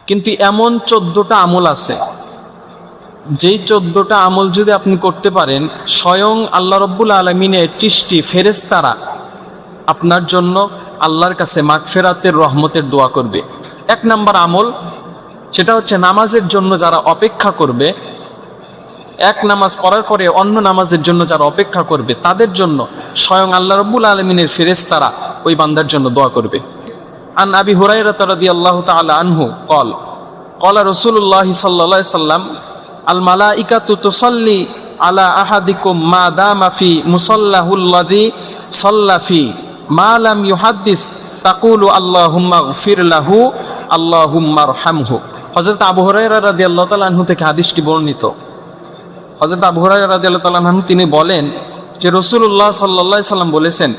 কিন্তু এমন 14টা আমল আছে, যেই 14টা আমল যদি আপনি করতে পারেন, স্বয়ং আল্লাহ রব্বুল আলমিনের সৃষ্টি ফেরেশতারা আপনার জন্য আল্লাহর কাছে মাগফিরাতের রহমতের দোয়া করবে। 1 নাম্বার আমল, সেটা হচ্ছে নামাজের জন্য যারা অপেক্ষা করবে, এক নামাজ পড়ার পরে অন্য নামাজের জন্য যারা অপেক্ষা করবে, তাদের জন্য স্বয়ং আল্লাহ রব্বুল আলমিনের ফেরেশতারা ওই বান্দার জন্য দোয়া করবে। আন আবি হুরায়রা রাদিয়াল্লাহু তাআলা আনহু قال قال رسول الله صلى الله عليه وسلم الملائكة تصلي على أحدكم ما دام في مصلاه الذي صلى فيه ما لم يحدث تقول اللهم اغفر له اللهم ارحمه। হযরত আবু হুরায়রা রাদিয়াল্লাহু তাআলা আনহু থেকে হাদিসটি বর্ণিত। হযরত আবু হুরায়রা রাদিয়াল্লাহু তাআলা আনহু তিনি বলেন যে রাসূলুল্লাহ সাল্লাল্লাহু আলাইহি সাল্লাম বলেছেন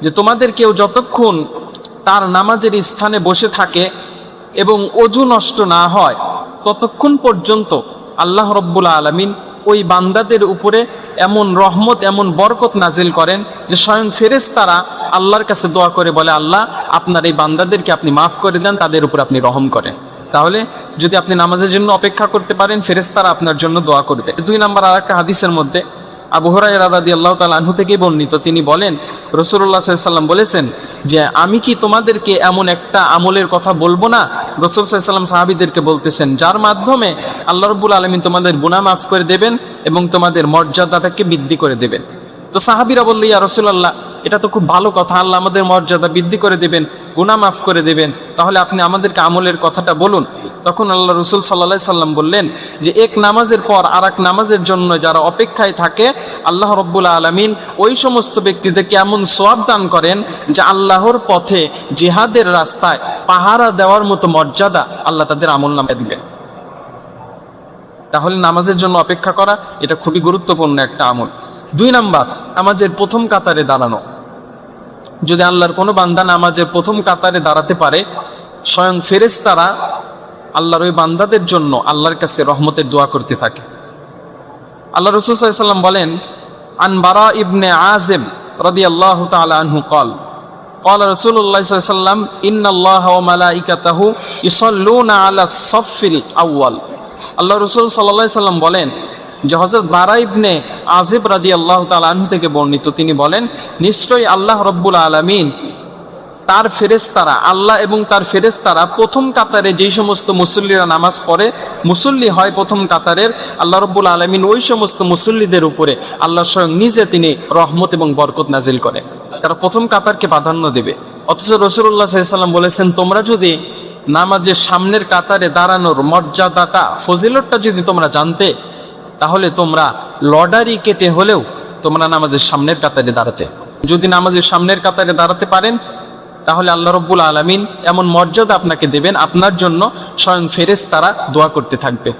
যে তোমাদের কেউ যতক্ষণ তার নামাজের স্থানে বসে থাকে এবং ওযু নষ্ট না হয়, ততক্ষণ পর্যন্ত আল্লাহ রব্বুল আলামিন ওই বান্দাদের উপরে এমন রহমত, এমন বরকত নাজিল করেন যে স্বয়ং ফেরেশতারা আল্লাহর কাছে দোয়া করে বলে, আল্লাহ আপনার এই বান্দাদেরকে আপনি মাফ করে দেন, তাদের উপর আপনি রহম করেন। তাহলে যদি আপনি নামাজের জন্য অপেক্ষা করতে পারেন, ফেরেশতারা আপনার জন্য দোয়া করবে। 2 নম্বর আরেকটা হাদিসের মধ্যে আবু হুরায়রা রাদিয়াল্লাহু তাআলা আনহু থেকে বর্ণিত, তিনি বলেন রাসূলুল্লাহ সাল্লাল্লাহু আলাইহি ওয়াসাল্লাম বলেছেন যে আমি কি তোমাদেরকে এমন একটা আমলের কথা বলবো না? রাসূল সাল্লাল্লাহু আলাইহি ওয়াসাল্লাম সাহাবীদেরকে বলতেছেন, যার মাধ্যমে আল্লাহ রাব্বুল আলামিন তোমাদের গুনাহ মাফ করে দেবেন এবং তোমাদের মর্যাদাটাকে বৃদ্ধি করে দেবেন। তো সাহাবীরা বলল, ইয়া রাসূলুল্লাহ, এটা তো খুব ভালো কথা, আল্লাহ আমাদের মর্যাদা বৃদ্ধি করে দেবেন, গুনাহ মাফ করে দেবেন, তাহলে আপনি আমাদেরকে আমলের কথাটা বলুন। তখন আল্লাহ রাসূল সাল্লাল্লাহু আলাইহি সাল্লাম বললেন যে এক নামাজের পর আরেক নামাজের জন্য যারা অপেক্ষায় থাকে, আল্লাহ রাব্বুল আলামিন ওই সমস্ত ব্যক্তিদেরকে এমন সওয়াব দান করেন যে আল্লাহর পথে জিহাদের রাস্তায় পাহারা দেওয়ার মতো মর্যাদা আল্লাহ তাদের আমলনামায় দিবেন। তাহলে নামাজের জন্য অপেক্ষা করা এটা খুবই গুরুত্বপূর্ণ একটা আমল। 2 নাম্বার, নামাজের প্রথম কাতারে দাঁড়ানো। যদি আল্লাহর কোনো বান্দা নামাজের প্রথম কাতারে দাঁড়াতে পারে, স্বয়ং ফেরেশতারা আল্লাহর ওই বান্দাদের জন্য আল্লাহর কাছে রহমতের দোয়া করতে থাকে। আল্লাহ রাসূল সাল্লাল্লাহু আলাইহি ওয়াসাল্লাম বলেন, আন বারা ইবনে আযিব রাদিয়াল্লাহু তাআলা আনহু قال قال رسول الله صلى الله عليه وسلم ان الله وملائكته يصلون على الصف الاول। আল্লাহ রাসূল সাল্লাল্লাহু আলাইহি ওয়াসাল্লাম বলেন যে হযরত বারা ইবনে আযিব রাদিয়াল্লাহু তাআলা আনহু থেকে বর্ণিত, তিনি বলেন, নিশ্চয়ই আল্লাহ রাব্বুল আলামিন তার ফেরেশতারা, আল্লাহ এবং তার ফেরেশতারা প্রথম কাতারে যেই সমস্ত মুসল্লিরা নামাজ পড়ে, মুসল্লি হয় প্রথম কাতারের, আল্লাহ রাব্বুল আলামিন ওই সমস্ত মুসল্লিদের উপরে আল্লাহ স্বয়ং নিজে তিনি রহমত এবং বরকত নাজিল করেন। তারা প্রথম কাতারকে প্রাধান্য দেবে। অথচ রাসূলুল্লাহ সাল্লাল্লাহু আলাইহি ওয়াসাল্লাম বলেছেন, তোমরা যদি নামাজের সামনের কাতারে দাঁড়ানোর মর্যাদাটা, ফজিলতটা যদি তোমরা জানতে, তাহলে তোমরা লটারি কেটে হলেও তোমরা নামাজের সামনের কাতারে দাঁড়াতে। যদি নামাজের সামনের কাতারে দাঁড়াতে পারেন, তাহলে আল্লাহ রাব্বুল আলামিন এমন মর্যাদা আপনাকে দেবেন, আপনার জন্য স্বয়ং ফেরেশতারা দোয়া করতে থাকবে।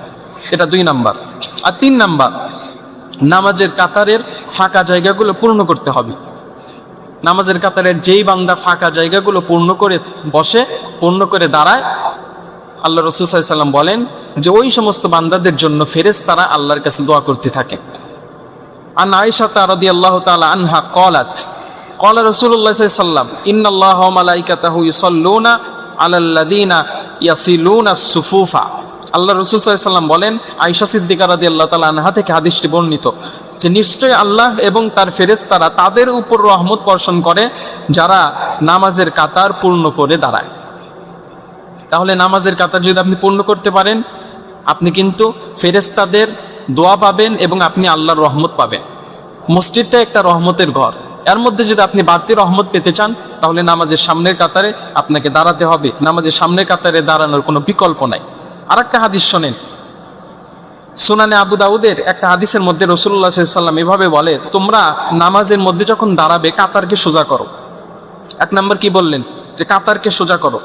এটা 2 নাম্বার। আর 3 নাম্বার, নামাজের কাতারের ফাঁকা জায়গাগুলো পূর্ণ করতে হবে। নামাজের কাতারের যেই বান্দা ফাঁকা জায়গাগুলো পূর্ণ করে বসে, পূর্ণ করে দাঁড়ায়, আল্লাহ রাসূল সাল্লাল্লাহু আলাইহি ওয়াসাল্লাম বলেন যে ওই সমস্ত বান্দাদের জন্য ফেরেশতারা আল্লাহর কাছে দোয়া করতে থাকে। আন আয়েশা রাদিয়াল্লাহু তাআলা আনহা قالت قال رسول الله صلى الله عليه وسلم ان الله وملائكته يصلون على الذين يصلون الصفوف। আল্লাহ রাসূল সাল্লাল্লাহু আলাইহি ওয়াসাল্লাম বলেন, আয়েশা সিদ্দিকা রাদিয়াল্লাহু তাআলা আনহা থেকে হাদিসটি বর্ণিত যে নিশ্চয়ই আল্লাহ এবং তার ফেরেশতারা তাদের উপর রহমত বর্ষণ করে যারা নামাজের কাতার পূর্ণ করে দাঁড়ায়। তাহলে নামাজের কাতার যদি আপনি পূর্ণ করতে পারেন, আপনি কিন্তু ফেরেশতাদের দোয়া পাবেন এবং আপনি আল্লাহর রহমত পাবেন। মসজিদটা একটা রহমতের ঘর, এর মধ্যে যদি আপনি বাড়তি রহমত পেতে চান, তাহলে নামাজের সামনের কাতারে আপনাকে দাঁড়াতে হবে। নামাজের সামনের কাতারে দাঁড়ানোর কোনো বিকল্প নাই। আর একটা হাদিস শোনেন, সুনানে আবু দাউদের একটা হাদিসের মধ্যে রাসূলুল্লাহ সাল্লাল্লাহু আলাইহি ওয়াসাল্লাম এভাবে বলে, তোমরা নামাজের মধ্যে যখন দাঁড়াবে কাতারকে সোজা করো। 1 নাম্বার কি বললেন? যে কাতারকে সোজা করো।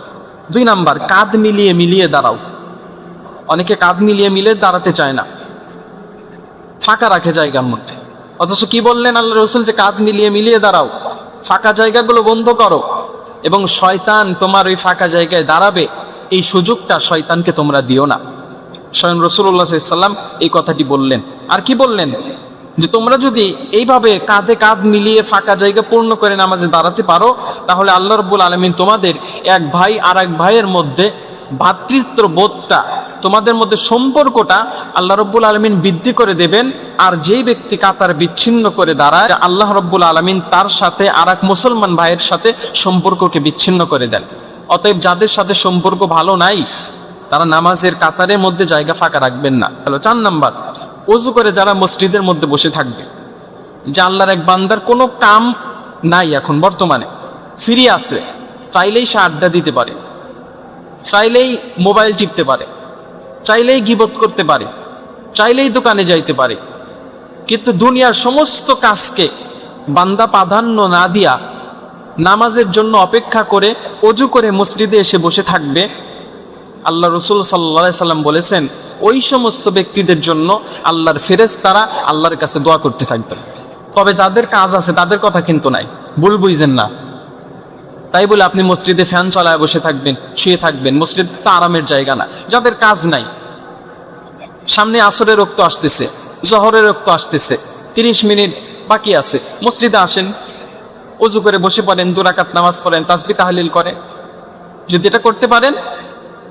2 নাম্বার, কাঁধ মিলিয়ে মিলিয়ে দাঁড়াও। অনেকে কাঁধ মিলিয়ে মিলিয়ে দাঁড়াতে চায় না, ফাঁকা রাখে জায়গার মধ্যে। অথচ কি বললেন আল্লাহ রাসূল? যে কাঁধ মিলিয়ে মিলিয়ে দাঁড়াও, ফাঁকা জায়গাগুলো বন্ধ করো, এবং শয়তান তোমার ওই ফাঁকা জায়গায় দাঁড়াবে এই সুযোগটা শয়তানকে তোমরা দিও না। স্বয়ং রাসূলুল্লাহ সাল্লাল্লাহু আলাইহি ওয়াসাল্লাম এই কথাটি বললেন। আর কি বললেন? যে তোমরা যদি এইভাবে কাঁধে কাঁধ মিলিয়ে ফাঁকা জায়গা পূর্ণ করে নামাজে দাঁড়াতে পারো, তাহলে আল্লাহ রাব্বুল আলামিন তোমাদের এক ভাই আর এক ভাইয়ের মধ্যে ভ্রাতৃত্ব বোধটা, তোমাদের মধ্যে সম্পর্কটা আল্লাহ রব্বুল আলমিন বৃদ্ধি করে দেবেন। আর যেই ব্যক্তি কাতার বিচ্ছিন্ন করে দাঁড়ায়, আল্লাহ রব্বুল আলমিন তার সাথে আর এক মুসলমান ভাইয়ের সাথে সম্পর্ককে বিচ্ছিন্ন করে দেন। অতএব যাদের সাথে সম্পর্ক ভালো নাই, তারা নামাজের কাতারের মধ্যে জায়গা ফাঁকা রাখবেন না। হলো 4 নাম্বার, ওযু করে যারা মসজিদের মধ্যে বসে থাকবে, যে আল্লাহর এক বান্দার কোনো কাম নাই, এখন বর্তমানে ফ্রি আছে, চাইলেই সে আড্ডা দিতে পারে, চাইলেই মোবাইল টিপতে পারে, চাইলেই গীবত করতে পারে, চাইলেই দোকানে যাইতে পারে, কিন্তু দুনিয়ার সমস্ত কাজকে বান্দা প্রাধান্য না দিয়া নামাজের জন্য অপেক্ষা করে ওযু করে মসজিদে এসে বসে থাকবে। আল্লাহ রাসূল সাল্লাল্লাহু আলাইহি সাল্লাম বলেছেন, ওই সমস্ত ব্যক্তিদের জন্য আল্লাহর ফেরেশতারা আল্লাহর কাছে দোয়া করতে থাকবে। তবে যাদের কাজ আছে তাদের কথা কিন্তু নাই, ভুল বুঝেন না। তাই বলে আপনি মসজিদে ফ্যান চালায় বসে থাকবেন, শুয়ে থাকবেন, মসজিদ তো আরামের জায়গা না। যাদের কাজ নাই, সামনে আসরের রক্ত আসতেছে, জোহরের রক্ত আসতেছে, 30 মিনিট বাকি আছে, মসজিদে আসেন, ওযু করে বসে পড়েন, 2 রাকাত নামাজ পড়েন, তাসবিহ তাহলিল করেন। যদি এটা করতে পারেন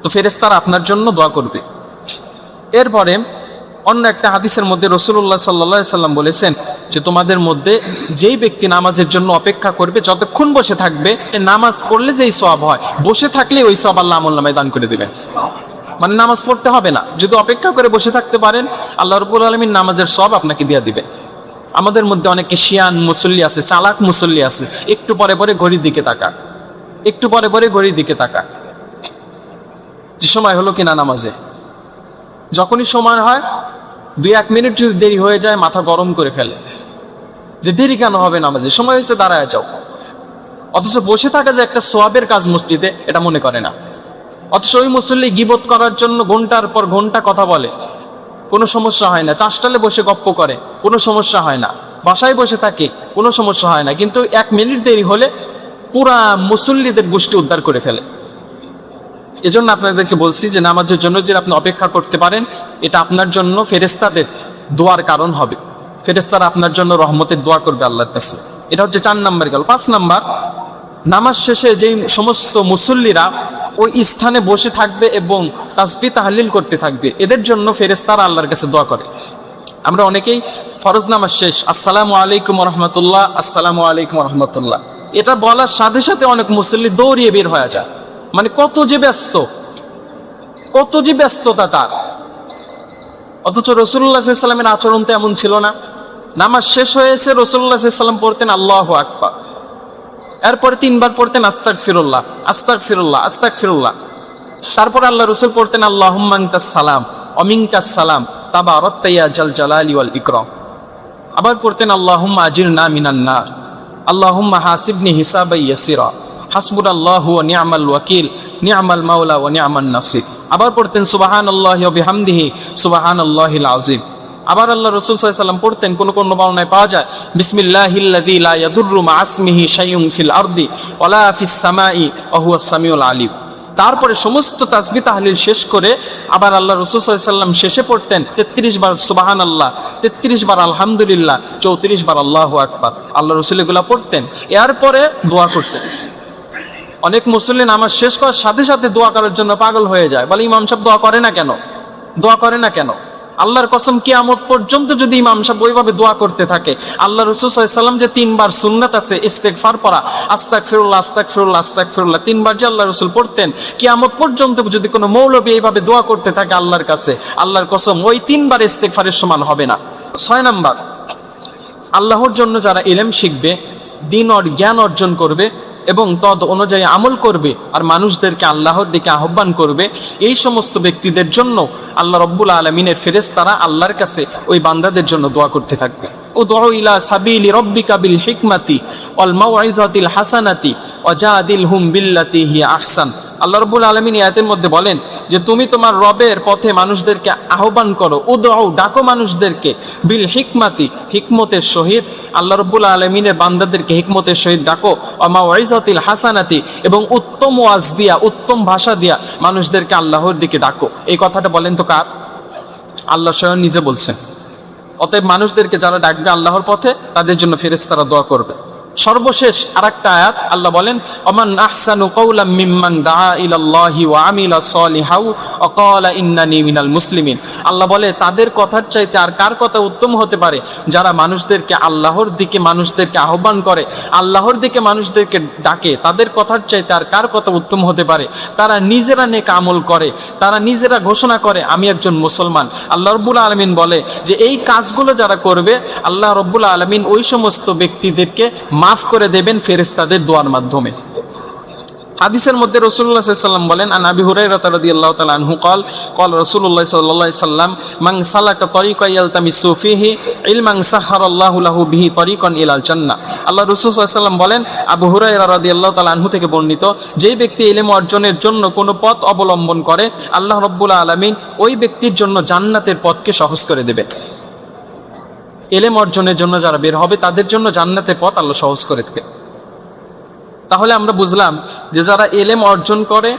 তো ফেরেশতারা আপনার জন্য দোয়া করবে। এরপরে অন্য একটা হাদিসের মধ্যে রাসূলুল্লাহ সাল্লাল্লাহু আলাইহি সাল্লাম বলেছেন যে তোমাদের মধ্যে যেই ব্যক্তি নামাজের জন্য অপেক্ষা করবে, যতক্ষণ বসে থাকবে, নামাজ পড়লে যেই সওয়াব হয়, বসে থাকলে ওই সওয়াব আল্লাহ আমলনামায় দান করে দিবেন। মানে নামাজ পড়তে হবে না, যদি অপেক্ষা করে বসে থাকতে পারেন, আল্লাহ রাব্বুল আলামিন নামাজের সওয়াব আপনাকে দিয়ে দিবে। আমাদের মধ্যে অনেকে শিয়ান মুসল্লি আছে, চালাক মুসল্লি আছে, একটু পরে পরে ঘড়ির দিকে তাকায়, একটু পরে পরে ঘড়ির দিকে তাকায়, যে সময় হলো কিনা নামাজে। যখনই সময় হয় 2-1 মিনিট যদি দেরি হয়ে যায়, মাথা গরম করে ফেলে যে দেরি কেন হবে, নামাজে সময় হয়েছে, দাঁড়ায় যাও। অথচ বসে থাকা যে একটা সোয়াবের কাজ মসজিদে, এটা মনে করে না। অথচ ওই মুসল্লি গীবত করার জন্য ঘন্টার পর ঘন্টা কথা বলে, কোনো সমস্যা হয় না। চাষটালে বসে গপ্প করে, কোনো সমস্যা হয় না। বাসায় বসে থাকে, কোনো সমস্যা হয় না। কিন্তু 1 মিনিট দেরি হলে পুরা মুসল্লিদের গোষ্ঠী উদ্ধার করে ফেলে। এজন্য আপনাদেরকে বলছি যে নামাজের জন্য যে আপনি অপেক্ষা করতে পারেন, এটা আপনার জন্য ফেরেশতাদের দোয়ার কারণ হবে। ফেরেশতারা আপনার জন্য রহমতের দোয়া করবে আল্লাহর কাছে। এটা হচ্ছে 4 নাম্বার গেল। 5 নাম্বার, নামাজ শেষে যেই সমস্ত মুসল্লিরা ওই স্থানে বসে থাকবে এবং তাসবিহ তাহলিল করতে থাকবে, এদের জন্য ফেরেশতারা আল্লাহর কাছে দোয়া করে। আমরা অনেকেই ফরজ নামাজ শেষ আসসালামু আলাইকুম ওয়া রাহমাতুল্লাহ, আসসালামু আলাইকুম ওয়া রাহমাতুল্লাহ, এটা বলার সাথে সাথে অনেক মুসল্লি দৌড়িয়ে বের হয়ে যায়। মানে কত যে ব্যস্ত, কত যে ব্যস্ততা তার। অথচ রাসূলুল্লাহ সাল্লাল্লাহু আলাইহি ওয়াসাল্লামের আচরণ তো এমন ছিল না। নামাজ শেষ হয়েছে, রাসূলুল্লাহ সাল্লাল্লাহু আলাইহি ওয়াসাল্লাম পড়তেন আল্লাহু আকবার, এরপরে 3 বার পড়তেন আস্তাগফিরুল্লাহ, আস্তাগফিরুল্লাহ, আস্তাগফিরুল্লাহ। তারপর আল্লাহ রাসূল পড়তেন আল্লাহুম্মা আনতাস সালাম ওয়া মিনকাস সালাম তাবারাকতা ইয়া জাল জালালি ওয়াল ইকরাম। আবার পড়তেন আল্লাহুম্মা আজিরনা মিনান নার, আল্লাহুম্মা হাসিবনি হিসাবান ইয়াসিরা, হাসবুনাল্লাহু ওয়া নি'মাল ওয়াকিল, নি'মাল মাওলা ওয়া নি'মান নাসির। আবার পড়তেন সুবহানাল্লাহি ওয়া বিহামদিহি সুবহানাল্লাহিল আযীম। আবার আল্লাহ রাসূল সাল্লাল্লাহু আলাইহি ওয়াসাল্লাম পড়তেন, কোন কোন বর্ণনায় পাওয়া যায়, বিসমিল্লাহিল্লাযী লা ইয়াদুররু মা ইসমিহি শাইউন ফিল আরদি ওয়ালা ফিস সামাই ওয়া হুয়াস সামিউল আলিম। তারপরে সমস্ত তাসবিহ তাহলিল শেষ করে আবার আল্লাহ রাসূল সাল্লাল্লাহু আলাইহি ওয়াসাল্লাম শেষে পড়তেন 33 বার সুবহানাল্লাহ, 33 বার আলহামদুলিল্লাহ, 34 বার আল্লাহু আকবার। আল্লাহ রাসূল এগুলা পড়তেন, এরপরে দোয়া করতেন। অনেক মুসল্লি নামাজ শেষ করার সাথে সাথে দোয়া করার জন্য পাগল হয়ে যায়, বলে ইমাম সাহেব দোয়া করে না কেন, দোয়া করে না কেন। আল্লাহর কসম, কিয়ামত পর্যন্ত যদি ইমাম সাহেব ওইভাবে দোয়া করতে থাকে, আল্লাহ রাসূল সাল্লাল্লাহু আলাইহি ওয়াসাল্লাম যে 3 বার সুন্নাত আছে ইস্তেগফার পড়া, আস্তাগফিরুল্লাহ, আস্তাগফিরুল্লাহ, আস্তাগফিরুল্লাহ, 3 বার যে আল্লাহ রাসূল পড়তেন, কিয়ামত পর্যন্ত যদি কোনো মৌলবী এইভাবে দোয়া করতে থাকে আল্লাহর কাছে, আল্লাহর কসম ওই 3 বার ইস্তেগফারের সমান হবে না। 6 নাম্বার, আল্লাহর জন্য যারা ইলম শিখবে, দ্বীন জ্ঞান অর্জন করবে এবং তদ অনুযায়ী আমল করবে আর মানুষদেরকে আল্লাহর দিকে আহ্বান করবে, এই সমস্ত ব্যক্তিদের জন্য আল্লাহ রাব্বুল আলামিনের ফেরেশতারা আল্লাহর কাছে ওই বান্দাদের জন্য দোয়া করতে থাকবে। উদউ ইলা সাবিলি রাব্বিকা বিল হিকমাতি ওয়াল মাউইযাতিল হাসানাতি ওয়াজাদিলহুম বিল্লাতি হিয়া আহসান। আল্লাহ রাব্বুল আলামিন আয়াতের মধ্যে বলেন যে তুমি তোমার রবের পথে মানুষদেরকে আহ্বান করো, উদউ ডাকো মানুষদেরকে, বিল হিকমাতি হিকমতের সহিত। আল্লাহ রাব্বুল আলামিনের বান্দাদেরকে হিকমতের সহিত ডাকো, ওয়া মাউইযাতিল হাসানাতি এবং উত্তম ওয়াজ দিয়া, উত্তম ভাষা দিয়া মানুষদেরকে আল্লাহর দিকে ডাকো। এই কথাটা বলেন তো কার? আল্লাহ স্বয়ং নিজে বলছেন। অতএব মানুষদেরকে যারা ডাকবে আল্লাহর পথে, তাদের জন্য ফেরেশতারা দোয়া করবে। সর্বশেষ আরেকটা আয়াত আল্লাহ বলেন, ওমান আহসানু কাওলাম মিম্মান দাআ ইলাল্লাহি ওয়া আমিলা সলিহাও ওয়া ক্বালা ইন্নানি মিনাল মুসলিমিন। আল্লাহ বলে তাদের কথার চাইতে আর কার কথা উত্তম হতে পারে, যারা মানুষদেরকে আল্লাহর দিকে মানুষদেরকে আহ্বান করে, আল্লাহর দিকে মানুষদেরকে ডাকে, তাদের কথার চাইতে আর কার কথা উত্তম হতে পারে। তারা নিজেরা নেক আমল করে, তারা নিজেরা ঘোষণা করে আমি একজন মুসলমান। আল্লাহ রাব্বুল আলামিন বলে যে এই কাজগুলো যারা করবে আল্লাহ রাব্বুল আলামিন ওই সমস্ত ব্যক্তিদেরকে মাফ করে দেবেন ফেরেশতাদের দোয়ার মাধ্যমে। হাদিসের মধ্যে রাসূলুল্লাহ সাল্লাল্লাহু আলাইহি ওয়াসাল্লাম বলেন, আন আবি হুরায়রা রাদিয়াল্লাহু তাআলা আনহু قال قال রাসূলুল্লাহ সাল্লাল্লাহু আলাইহি ওয়াসাল্লাম মান সালাকা তরিকা ইয়ালতামিসু ফিহি ইলমান সাহারাল্লাহু লাহু বিহি তরিকান ইলাল জান্নাহ। আল্লাহ রাসূল সাল্লাল্লাহু আলাইহি ওয়াসাল্লাম বলেন, আবু হুরায়রা রাদিয়াল্লাহু তাআলা আনহু থেকে বর্ণিত, যেই ব্যক্তি ইলম অর্জনের জন্য কোনো পথ অবলম্বন করে আল্লাহ রাব্বুল আলামিন ওই ব্যক্তির জন্য জান্নাতের পথকে সহজ করে দেবেন। ইলম অর্জনের জন্য যারা বের হবে তাদের জন্য জান্নাতের পথ আল্লাহ সহজ করে দেবে। তাহলে আমরা বুঝলাম যে যারা ইলম অর্জন করে,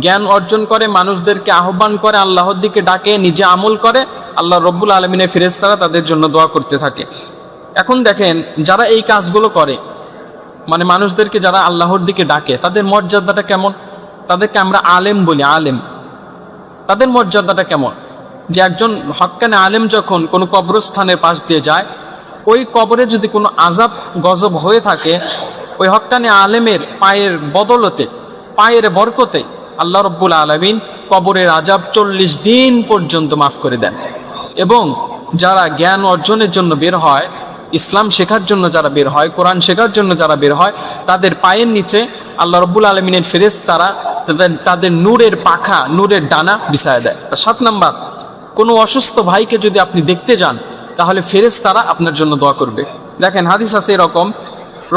জ্ঞান অর্জন করে, মানুষদেরকে আহ্বান করে, আল্লাহর দিকে ডাকে, নিজে আমল করে, আল্লাহ রব্বুল আলমিনের ফেরেশতারা তাদের জন্য দোয়া করতে থাকে। এখন দেখেন যারা এই কাজগুলো করে, মানে মানুষদেরকে যারা আল্লাহর দিকে ডাকে, তাদের মর্যাদাটা কেমন? তাদেরকে আমরা আলেম বলি, আলেম। তাদের মর্যাদাটা কেমন? যে একজন হক্কানে আলেম যখন কোনো কবরস্থানের পাশ দিয়ে যায়, ওই কবরে যদি কোনো আযাব গজব হয়ে থাকে, ওই হক্কানে আলেমের পায়ের বদলতে, পায়ের বরকতে আল্লাহ রব্বুল আলামিন কবরের আযাব 40 দিন পর্যন্ত মাফ করে দেন। এবং যারা জ্ঞান অর্জনের জন্য বের হয়, ইসলাম শেখার জন্য যারা বের হয়, কোরআন শেখার জন্য যারা বের হয়, তাদের পায়ের নিচে আল্লাহ রব্বুল আলামিনের ফেরেশতারা তাদের নূরের পাখা, নূরের ডানা বিছায় দেয়। 7 নাম্বার, কোনো অসুস্থ ভাইকে যদি আপনি দেখতে যান তাহলে ফেরেশতারা আপনার জন্য দোয়া করবে। দেখেন হাদিস আছে এরকম,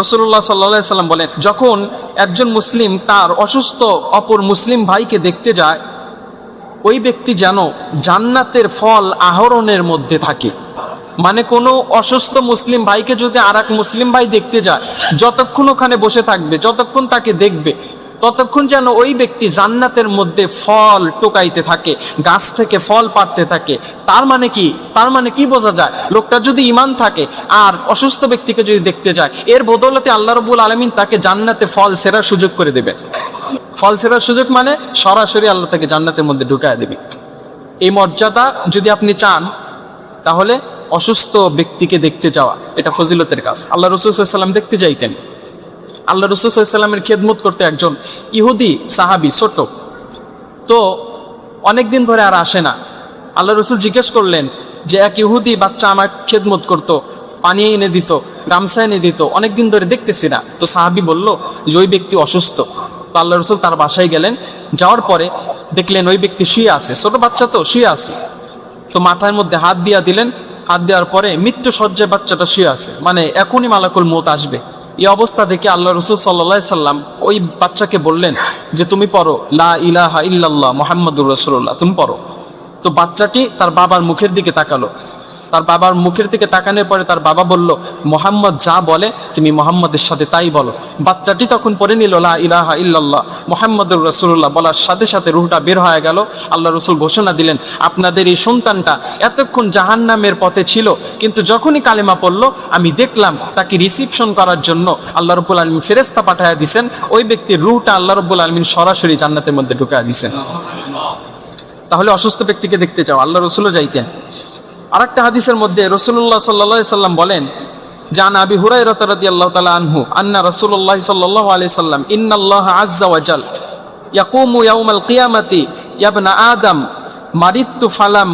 রাসূলুল্লাহ সাল্লাল্লাহু আলাইহি ওয়াসাল্লাম বলেন, যখন একজন মুসলিম তার অসুস্থ অপর মুসলিম ভাইকে দেখতে যায়, ওই ব্যক্তি যেন জান্নাতের ফল আহরণের মধ্যে থাকে। মানে কোনো অসুস্থ মুসলিম ভাইকে যদি আর এক মুসলিম ভাই দেখতে যায়, যতক্ষণ ওখানে বসে থাকবে, যতক্ষণ তাকে দেখবে, ততক্ষণ যেন ওই ব্যক্তি জান্নাতের মধ্যে ফল টোকাইতে থাকে, গাছ থেকে ফল পাড়তে থাকে। তার মানে কি বোঝা যায়? লোকটা যদি ঈমান থাকে আর অসুস্থ ব্যক্তিকে যদি দেখতে যায়, এর বদৌলতে আল্লাহ রাব্বুল আলামিন তাকে জান্নাতে ফল সেরার সুযোগ করে দেবে। ফল সেরার সুযোগ মানে সরাসরি আল্লাহ তাকে জান্নাতের মধ্যে ঢুকায় দেবে। এই মর্যাদা যদি আপনি চান তাহলে অসুস্থ ব্যক্তিকে দেখতে যাওয়া এটা ফজিলতের কাজ। আল্লাহ রাসূল সাল্লাল্লাহু আলাইহি ওয়াসাল্লাম দেখতে যাইতেন। আল্লাহ রাসূল সাল্লাল্লাহু আলাইহি ওয়াসাল্লামের খেদমত করতে একজন ইহুদি সাহাবী, ছোট, তো অনেকদিন ধরে আর আসে না। আল্লাহ রাসূল জিজ্ঞেস করলেন যে এক ইহুদি বাচ্চা আমার খেদমত করতো, পানি এনে দিত, গামছা এনে দিত, অনেকদিন ধরে দেখতেছি না। তো সাহাবী বলল যে ওই ব্যক্তি অসুস্থ। তো আল্লাহ রাসূল তার বাসায় গেলেন, যাওয়ার পরে দেখলেন ওই ব্যক্তি শুয়ে আছে, ছোট বাচ্চা তো শুয়ে আছে। তো মাথার মধ্যে হাত দিয়া দিলেন, হাত দেওয়ার পরে মৃত্যু সজ্জায় বাচ্চাটা শুয়ে আছে, মানে এখনই মালাকুল মউত আসবে। এই অবস্থা দেখে আল্লাহ রাসূল সাল্লাল্লাহু আলাইহি সাল্লাম ওই বাচ্চাকে বললেন যে তুমি পড়ো লা ইলাহা ইল্লাল্লাহ মুহাম্মাদুর রাসূলুল্লাহ, তুমি পড়ো। তো বাচ্চাটি তার বাবার মুখের দিকে তাকালো। তার বাবার মুখের দিকে তাকানোর পরে তার বাবা বলল, মুহাম্মদ যা বলে তুমি মুহাম্মদের সাথে তাই বলো। বাচ্চাটি তখন পড়ে নিল লা ইলাহা ইল্লাল্লাহ মুহাম্মাদুর রাসূলুল্লাহ, বলার সাথে সাথে রূহটা বের হয়ে গেল। আল্লাহ রাসূল ঘোষণা দিলেন, আপনাদের এই সন্তানটা এতক্ষণ জাহান্নামের পথে ছিল, কিন্তু যখনই কালেমা পড়ল আমি দেখলাম তাকে রিসিপশন করার জন্য আল্লাহ রাব্বুল আলামিন ফেরেশতা পাঠায়া দিয়েছেন। ওই ব্যক্তির রূহটা আল্লাহ রাব্বুল আলামিন সরাসরি জান্নাতের মধ্যে ঢুকায়া দিয়েছেন। তাহলে অসুস্থ ব্যক্তিকে দেখতে যাও, আল্লাহ রাসূলও যাইতেন। আরেকটা হাদিসের মধ্যে রাসূলুল্লাহ সাল্লাল্লাহু আলাইহি সাল্লাম বলেন, জান আবি হুরায়রা রাদিয়াল্লাহু তাআলা আনহু আন্না রাসূলুল্লাহ সাল্লাল্লাহু আলাইহি সাল্লাম ইন্নাল্লাহা আযজা ওয়া জাল ইয়াকুমু ইয়াউমাল কিয়ামাতি ইয়া ইবনা আদম মারিদতু ফালাম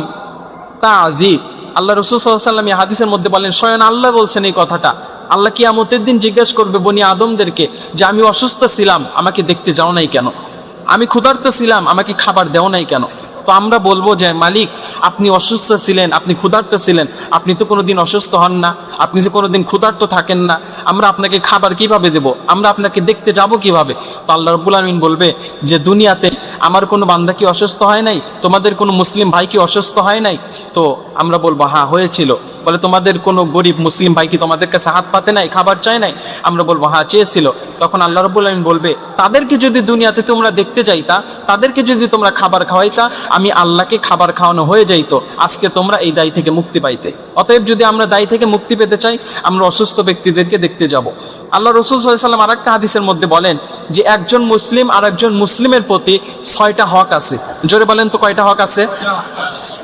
তা'যি। আল্লাহ রাসূল সাল্লাল্লাহু আলাইহি সাল্লাম এই হাদিসের মধ্যে বলেন, স্বয়ং আল্লাহ বলছেন এই কথাটা। আল্লাহ কিয়ামতের দিন জিজ্ঞেস করবে বনি আদমদেরকে যে আমি অসুস্থ ছিলাম, আমাকে দেখতে যাও নাই কেন? আমি ক্ষুধার্ত ছিলাম, আমাকে খাবার দেও নাই কেন? তো আমরা বলবো যে মালিক, আপনি অসুস্থ ছিলেন, আপনি ক্ষুধার্ত ছিলেন, আপনি তো কোনোদিন অসুস্থ হন না, আপনি তো কোনোদিন ক্ষুধার্ত থাকেন না, আমরা আপনাকে খাবার কিভাবে দেব? আমরা আপনাকে দেখতে যাব কিভাবে? তো আল্লাহ রাব্বুল আলামিন বলবে যে দুনিয়াতে আমার কোনো বান্দা কি অসুস্থ হয় নাই? তোমাদের কোনো মুসলিম ভাই কি অসুস্থ হয় নাই? তো আমরা বলবো হ্যাঁ হয়েছিল। বলে তোমাদের কোনো গরিব মুসলিম ভাই কি তোমাদের কাছে হাত পাতে নাই, খাবার চায় নাই? আমরা বলবো হ্যাঁ চেয়েছিল। তখন আল্লাহ রাব্বুল আলামিন বলবে, তাদেরকে যদি দুনিয়াতে তোমরা দেখতে যাইতা, তাদেরকে যদি তোমরা খাবার খাওয়াইতা, আমি আল্লাহকে খাবার খাওয়ানো হয়ে যাইতো, আজকে তোমরা এই দায় থেকে মুক্তি পাইতে। অতএব যদি আমরা দায় থেকে মুক্তি পেতে চাই, আমরা অসুস্থ ব্যক্তিদেরকে দেখতে যাব। আল্লাহ রাসূল সাল্লাল্লাহু আলাইহি ওয়াসাল্লাম আরেকটা হাদিসের মধ্যে বলেন যে একজন মুসলিম আর একজন মুসলিমের প্রতি 6টা হক আছে। জোরে বলেন তো কয়টা হক আছে?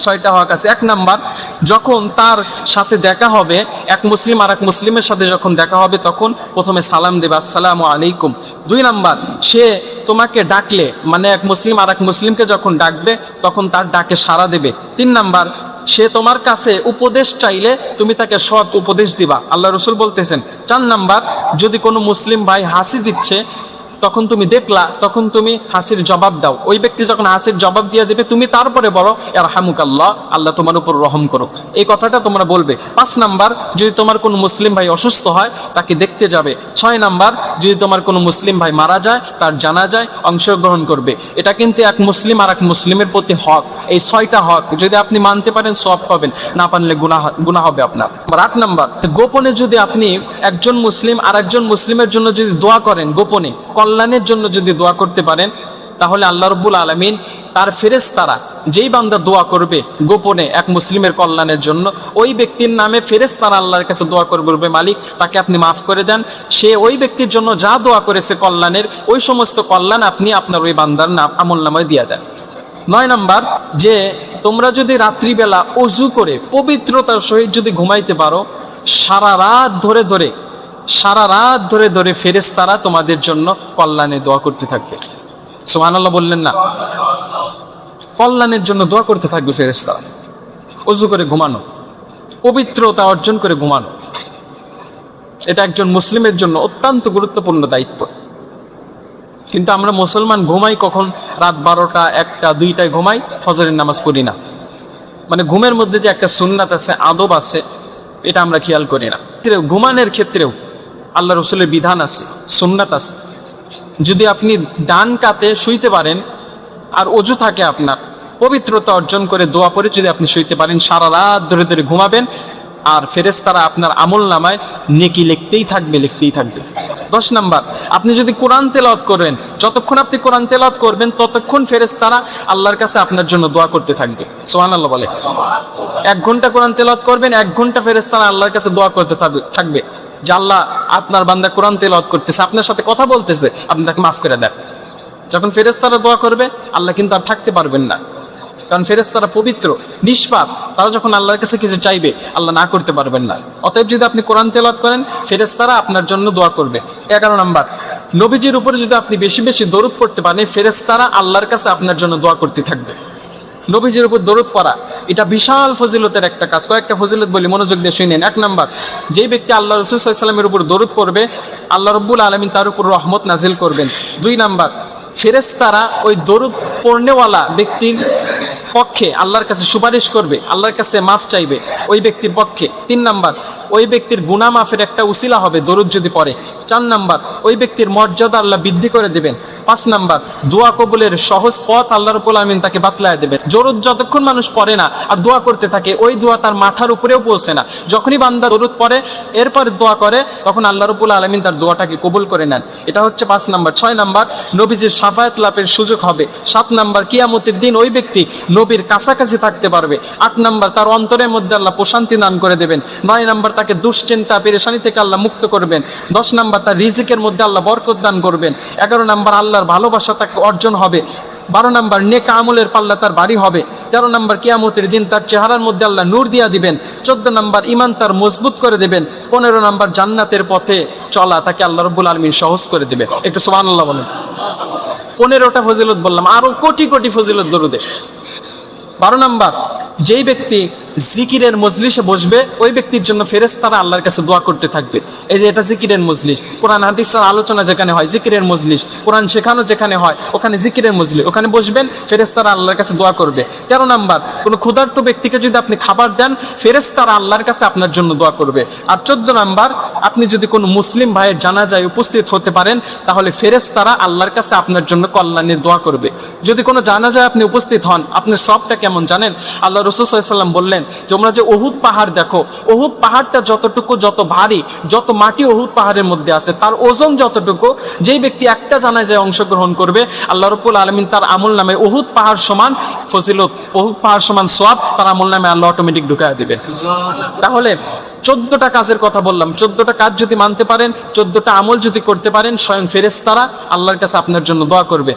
6টা হক আছে। 1 নাম্বার, যখন তার সাথে দেখা হবে, এক মুসলিম আর এক মুসলিমের সাথে যখন দেখা হবে তখন প্রথমে সালাম দেবে, আসসালামু আলাইকুম। 2 নাম্বার, সে তোমাকে ডাকলে, মানে এক মুসলিম আর এক মুসলিমকে যখন ডাকবে তখন তার ডাকে সাড়া দেবে। 3 নাম্বার, সে তোমার কাছে উপদেশ চাইলে তুমি তাকে সৎ উপদেশ দিবা, আল্লাহ রাসূল বলতেছেন। 4 নাম্বার, যদি কোনো মুসলিম ভাই হাসি দিচ্ছে তখন তুমি দেখলা, তখন তুমি হাসির জবাব দাও। ওই ব্যক্তি যখন হাসির জবাব দিয়ে দেবে তুমি তারপরে বলো ইয়ারহামুকাল্লাহ, আল্লাহ তোমার উপর রহম করো, এই কথাটা তোমরা বলবে। 5 নাম্বার, যদি তোমার কোনো মুসলিম ভাই অসুস্থ হয় তাকে দেখতে যাবে। 6 নাম্বার, যদি তোমার কোনো মুসলিম ভাই মারা যায় তার জানাজায় অংশগ্রহণ করবে। এটা কিন্তু এক মুসলিম আর এক মুসলিমের প্রতি হক। এই 6টা হক যদি আপনি মানতে পারেন সওয়াব পাবেন, না পারলে গুনাহ হবে আপনার। 8 নাম্বার, গোপনে যদি আপনি একজন মুসলিম আর একজন মুসলিমের জন্য যদি দোয়া করেন, গোপনে কল্যাণের জন্য যদি দোয়া করতে পারেন, তাহলে আল্লাহ রাব্বুল আলামিন তার ফেরেশতারা, যেই বান্দা দোয়া করবে গোপনে এক মুসলিমের কল্যাণের জন্য, ওই ব্যক্তির নামে ফেরেশতারা আল্লাহর কাছে দোয়া করে বলবে, মালিক তাকে আপনি মাফ করে দেন, সে ওই ব্যক্তির জন্য যা দোয়া করেছে কল্যাণের, ওই সমস্ত কল্যাণ আপনি আপনার ওই বান্দার নাম আমলনামায় দিয়ে দেন। 9 নাম্বার, যে তোমরা যদি রাত্রিবেলা ওযু করে পবিত্রতার সহিত যদি ঘুমাইতে পারো, সারা রাত ধরে ধরে ফেরেশতারা তোমাদের জন্য কল্যাণে দোয়া করতে থাকবে। সুবহানাল্লাহ বললেন না? কল্যাণের জন্য দোয়া করতে থাকবে ফেরেশতারা। ওযু করে ঘুমানো, পবিত্রতা অর্জন করে ঘুমানো, এটা একজন মুসলিমের জন্য অত্যন্ত গুরুত্বপূর্ণ দায়িত্ব। কিন্তু আমরা মুসলমান ঘুমাই কখন? রাত 12টা, 1টা, 2টায় ঘুমাই, ফজরের নামাজ পড়ি না। মানে ঘুমের মধ্যে যে একটা সুন্নাত আছে, আদব আছে, এটা আমরা খেয়াল করি না। ঘুমানোর ক্ষেত্রেও আল্লাহ রাসূলের বিধান আছে, সুন্নাত আছে। যদি আপনি ডান কাতে শুইতে পারেন আর ওযু থাকে আপনার, পবিত্রতা অর্জন করে দোয়া পড়ে যদি আপনি শুইতে পারেন, সারা রাত ধরে ধরে ঘুমাবেন আর ফেরেশতারা আপনার আমলনামায় নেকি লিখতেই থাকবে। 10 নাম্বার, আপনি যদি কোরআন তেলাওয়াত করেন, যতক্ষণ আপনি কোরআন তেলাওয়াত করবেন ততক্ষণ ফেরেশতারা আল্লাহর কাছে আপনার জন্য দোয়া করতে থাকবে। সুবহানাল্লাহ বলে। 1 ঘন্টা কোরআন তেলাওয়াত করবেন, 1 ঘন্টা ফেরেশতারা আল্লাহর কাছে দোয়া করতে থাকবে যে আল্লাহ আপনার বান্দা কোরআন তেলাওয়াত করতেছে, আপনার সাথে কথা বলতেছে, আপনি তাকে মাফ করে দেন। যখন ফেরেশতারা দোয়া করবে আল্লাহ কিন্তু আর থাকতে পারবেন না, কারণ ফেরেশতারা পবিত্র, নিষ্পাপ। তারা যখন আল্লাহর কাছে কিছু চাইবে আল্লাহ না করতে পারবেন না। অতএব যদি আপনি কোরআন তেলাওয়াত করেন, ফেরেশতারা আপনার জন্য দোয়া করবে। 11 নাম্বার, নবীজির উপরে যদি আপনি বেশি বেশি দরুদ পড়তে পারেন, ফেরেশতারা আল্লাহর কাছে আপনার জন্য দোয়া করতে থাকবে। নবীজির উপর দরুদ পড়া এটা বিশাল ফজিলতের একটা কাজ। কয়েকটা ফজিলত বলি, মনোযোগ দিয়ে শুনেন। 1 নাম্বার, যেই ব্যক্তি আল্লাহ রাসূল সাল্লাল্লাহু আলাইহি ওয়াসাল্লামের উপর দরুদ পড়বে, আল্লাহ রাব্বুল আলামিন তার উপর রহমত নাজিল করবেন। 2 নাম্বার, ফেরেশতারা ওই দরুদ পড়নেওয়ালা ব্যক্তির পক্ষে আল্লাহর কাছে সুপারিশ করবে, আল্লাহর কাছে মাফ চাইবে ওই ব্যক্তির পক্ষে। 3 নাম্বার, ওই ব্যক্তির গুনাহ মাফের একটা উসিলা হবে দরুদ যদি পড়ে। 4 নাম্বার, ওই ব্যক্তির মর্যাদা আল্লাহ বৃদ্ধি করে দেবেন। 5 নাম্বার, দোয়া কবুলের সহজ পথ আল্লাহ রাব্বুল আলামিন তাকে বাতলায় দেবেন। দরুদ যতক্ষণ মানুষ পড়ে না আর দোয়া করতে থাকে, ওই দোয়া তার মাথার উপরেও পৌঁছে না। যখনই বান্দা দরুদ পড়ে এরপর দোয়া করে, তখন আল্লাহ রাব্বুল আলামিন তার দোয়াটাকে কবুল করে নেন। এটা হচ্ছে 5 নাম্বার। 6 নাম্বার, নবীজির শাফায়াত লাভের সুযোগ হবে। 7 নাম্বার, কিয়ামতের দিন ওই ব্যক্তি নবীর কাছাকাছি থাকতে পারবে। 8 নাম্বার, তার অন্তরের মধ্যে আল্লাহ প্রশান্তি দান করে দেবেন। 9 নাম্বার, তাকে দুশ্চিন্তা পেরেশানি থেকে আল্লাহ মুক্ত করবেন। 10 নাম্বার, তার রিজিকের মধ্যে আল্লাহ বরকত দান করবেন। 11 নাম্বার, আল্লাহর ভালোবাসা তাকে অর্জন হবে। 12 নাম্বার, নেক আমলের পাল্লা তার বাড়ি হবে। 13 নাম্বার, কিয়ামতের দিন তার চেহারার মধ্যে আল্লাহ নূর দিয়া দিবেন। 14 নাম্বার, ঈমান তার মজবুত করে দেবেন। 15 নাম্বার, জান্নাতের পথে চলা তাকে আল্লাহ রাব্বুল আলামিন সহজ করে দেবে। একটু সুবহানাল্লাহ বলেন। 15টা ফজিলত বললাম, আরো কোটি কোটি ফজিলত দরুদে। 12 নাম্বার, যেই ব্যক্তি জিকিরের মজলিসে বসবে ওই ব্যক্তির জন্য ফেরেশতারা আল্লাহর কাছে দোয়া করতে থাকবে। এই যে এটা জিকিরের মজলিস, কোরআন হাদিসের আলোচনা যেখানে হয় জিকিরের মজলিস, কোরআন শেখানো যেখানে হয় ওখানে জিকিরের মজলিস, ওখানে বসবেন, ফেরেশতারা আল্লাহর কাছে দোয়া করবে। 13 নাম্বার, কোন ক্ষুধার্ত ব্যক্তিকে যদি আপনি খাবার দেন, ফেরেশতারা আল্লাহর কাছে আপনার জন্য দোয়া করবে। আর 14 নাম্বার, আপনি যদি কোনো মুসলিম ভাইয়ের জানাজায় উপস্থিত হতে পারেন, তাহলে ফেরেশতারা আল্লাহর কাছে আপনার জন্য কল্যাণের দোয়া করবে। যদি কোনো জানাজায় আপনি উপস্থিত হন, আপনার সবটা কেমন জানেন? আল্লাহ রাসূল সাল্লাল্লাহু আলাইহি ওয়াসাল্লাম বললেন, তোমরা যে উহুদ পাহাড় দেখো, উহুদ পাহাড়টা যত ভারী, যত মাটি উহুদ পাহাড়ের মধ্যে আছে, তার ওজন যতটুকু, যেই ব্যক্তি একটা জানাজায় অংশগ্রহণ করবে, আল্লাহ রাব্বুল আলামিন তার আমল নামে উহুদ পাহাড় সমান ফজিলত, উহুদ পাহাড় সমান সওয়াব তার আমল নামে আল্লাহ অটোমেটিক ঢুকায় দিবে। তাহলে 14টা কাজের কথা বললাম, 14টা কাজ যদি মানতে পারেন, 14টা আমল যদি করতে পারেন, স্বয়ং ফেরেশতারা আল্লাহর কাছে আপনার জন্য দোয়া করবে।